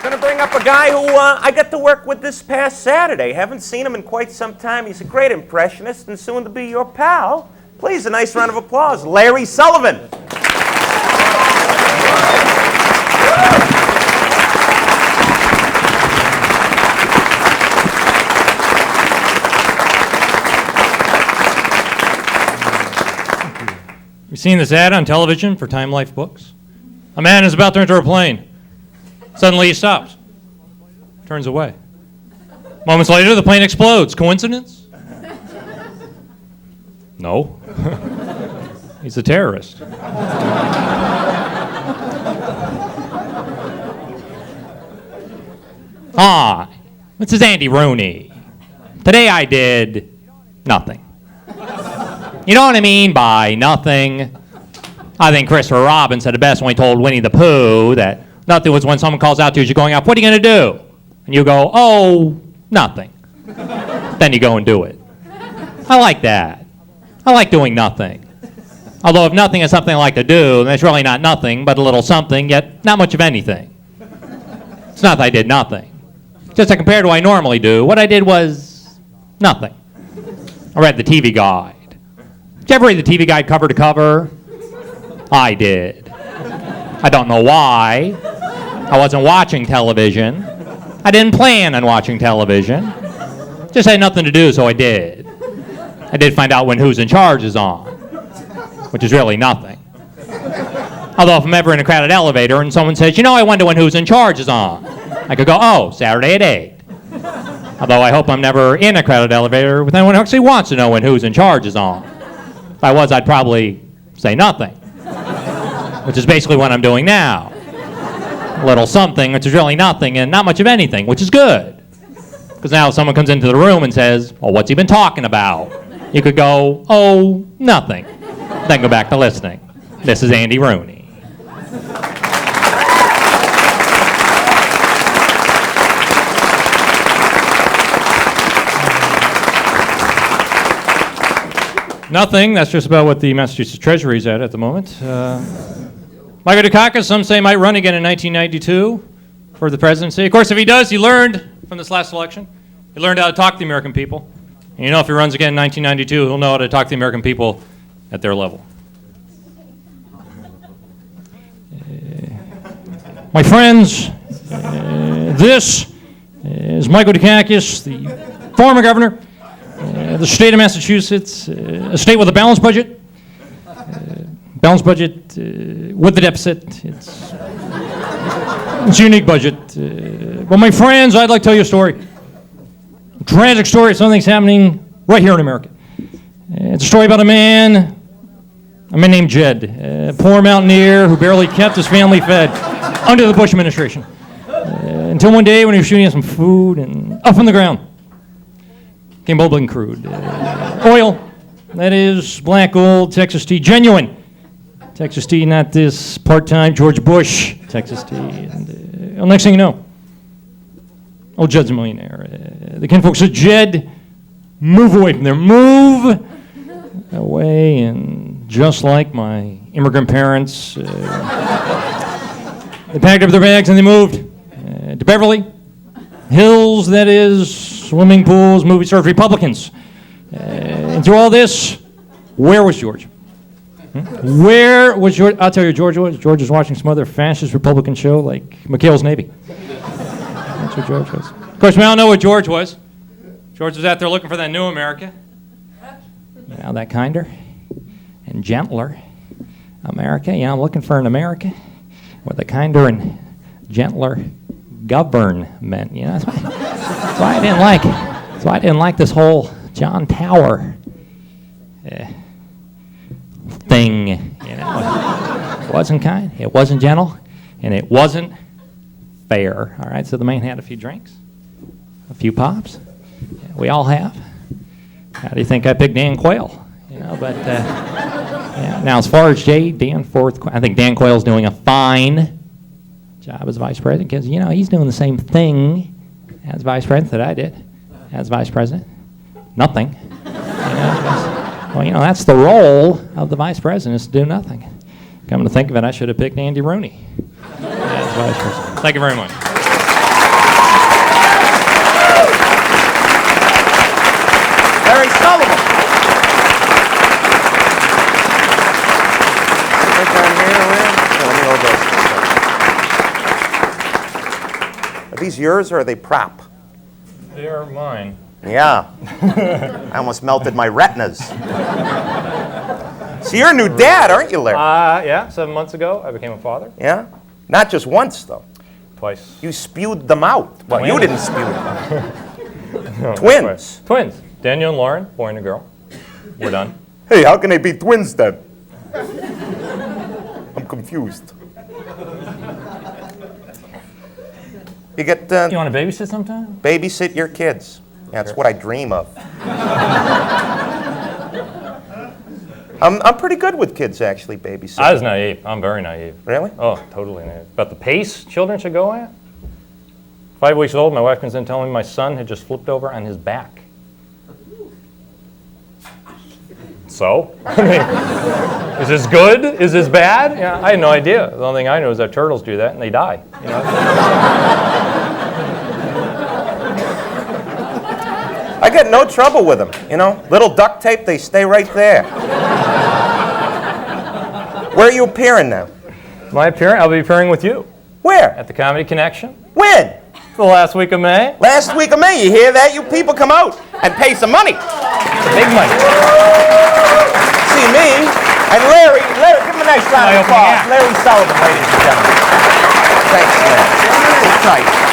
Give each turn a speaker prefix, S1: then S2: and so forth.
S1: Gonna bring up a guy who I got to work with this past Saturday. Haven't seen him in quite some time. He's a great impressionist and soon to be your pal. Please, a nice round of applause. Larry Sullivan.
S2: You've seen this ad on television for Time Life books? A man is about to enter a plane. Suddenly he stops, turns away. Moments later, the plane explodes. Coincidence? No. He's a terrorist. Hi, this is Andy Rooney. Today I did nothing. You know what I mean by nothing? I think Christopher Robin said it best when he told Winnie the Pooh that nothing was when someone calls out to you as you're going off, what are you going to do? And you go, oh, nothing. Then you go and do it. I like that. I like doing nothing. Although if nothing is something I like to do, then it's really not nothing, but a little something, yet not much of anything. It's not that I did nothing. Just to compare to what I normally do, what I did was nothing. I read the TV guide. Did you ever read the TV guide cover to cover? I did. I don't know why. I wasn't watching television. I didn't plan on watching television. Just had nothing to do, so I did. I did find out when Who's in Charge is on, which is really nothing. Although if I'm ever in a crowded elevator and someone says, you know, I wonder when Who's in Charge is on, I could go, oh, Saturday at 8. Although I hope I'm never in a crowded elevator with anyone who actually wants to know when Who's in Charge is on. If I was, I'd probably say nothing, which is basically what I'm doing now. A little something, which is really nothing, and not much of anything, which is good. Because now if someone comes into the room and says, oh, what's he been talking about? You could go, oh, nothing. Then go back to listening. This is Andy Rooney. Nothing. That's just about what the Massachusetts Treasury is at the moment. Michael Dukakis, some say, might run again in 1992 for the presidency. Of course, if he does, he learned from this last election. He learned how to talk to the American people. And you know, if he runs again in 1992, he'll know how to talk to the American people at their level. My friends, this is Michael Dukakis, the former governor of the state of Massachusetts, a state with a balanced budget. Balanced budget with the deficit. It's a unique budget. But my friends, I'd like to tell you a story. A tragic story of something's happening right here in America. It's a story about a man named Jed, a poor mountaineer who barely kept his family fed under the Bush administration. Until one day when he was shooting at some food and up from the ground came bubbling crude. Oil, that is black gold, Texas tea, genuine. Texas tea, not this part-time George Bush Texas tea. And next thing you know, old Jed's a millionaire. The kinfolk said, Jed, move away from there. Move away. And just like my immigrant parents, they packed up their bags and they moved to Beverly Hills, that is, swimming pools, movie stars, Republicans. And through all this, where was George? Where was George? I'll tell you where George was. George was watching some other fascist Republican show like McHale's Navy. That's where George was. Of course, we all know where George was. George was out there looking for that new America. You know, that kinder and gentler America. You know, I'm looking for an America with a kinder and gentler government. You know, that's why I didn't like. That's why I didn't like this whole John Tower thing, you know. It wasn't kind, it wasn't gentle, and it wasn't fair. All right, so the man had a few drinks, a few pops. Yeah, we all have. How do you think I picked Dan Quayle? You know, but yeah. Now as far as Danforth, I think Dan Quayle's doing a fine job as vice president because, you know, he's doing the same thing as vice president that I did as vice president. Nothing. You know, well, you know, that's the role of the vice president, is to do nothing. Come to think of it, I should have picked Andy Rooney as vice president. Thank you very much.
S1: these yours or are they prop?
S2: They are mine.
S1: Yeah. I almost melted my retinas. So you're a new dad, aren't you, Larry?
S2: Yeah, 7 months ago, I became a father.
S1: Yeah? Not just once, though.
S2: Twice.
S1: You spewed them out. Well, you
S2: Twins.
S1: didn't spew them.
S2: No,
S1: Twins.
S2: Twins. Daniel and Lauren, boy and a girl. We're done.
S1: Hey, how can they be twins then? I'm confused. You get
S2: You want to babysit sometime?
S1: babysit your kids. Yeah, that's what I dream of. I'm pretty good with kids, actually, babysitting.
S2: I was naive. I'm very naive.
S1: Really?
S2: Oh, totally naive. But the pace children should go at? 5 weeks old, my wife comes in telling me my son had just flipped over on his back. So? I mean, is this good? Is this bad? Yeah, I had no idea. The only thing I know is that turtles do that and they die. You know?
S1: I get no trouble with them, you know? Little duct tape, they stay right there. Where are you appearing now?
S2: I'll be appearing with you
S1: Where?
S2: at the Comedy Connection
S1: When?
S2: for the last week of May.
S1: Last week of May, you hear that? You people come out and pay some money.
S2: Big money.
S1: See me and Larry, give him a nice round
S2: My
S1: of applause.
S2: opening act.
S1: Larry Sullivan, ladies and gentlemen. Thanks, man. Sit tight.